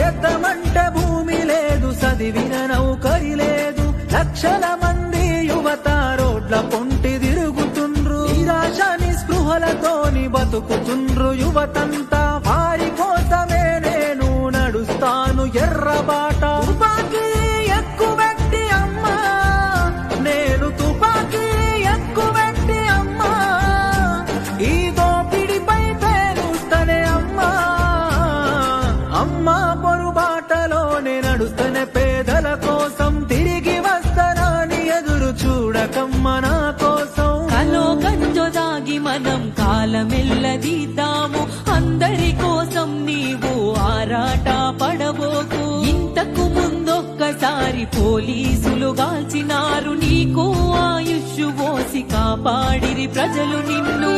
చేద్దామంటే భూమి లేదు, చదివిన నౌకరి లేదు, లక్షల మంది యువత రోడ్ల పొంటి తిరుగుతుండ్రు, నిరాశ నిస్పృహలతోని బతుకుతుండ్రు యువతంతా. వారి కోసమే నేను నడుస్తాను ఎర్రబాట. తుపాకీ ఎక్కువెట్టి అమ్మా, నేను తుపాకీ ఎక్కువెట్టి అమ్మా, ఈ దోపిడిపై పేరుస్తనే అమ్మా. అమ్మా పొరుబాటలోనే నడుస్తనే పేదల కోసం, తిరిగి వస్తానని ఎదురు చూడకమ్మ నా కోసం. కలో గంజో దాగి మనం కాలమెల్లదీద్దాము, అందరి కోసం నీవు ఆరాట పడబోకు. ఇంతకు ముందొక్కసారి పోలీసులు గాల్చినారు, నీకు ఆయుష్ పోసి కాపాడిరి ప్రజలు నిన్ను.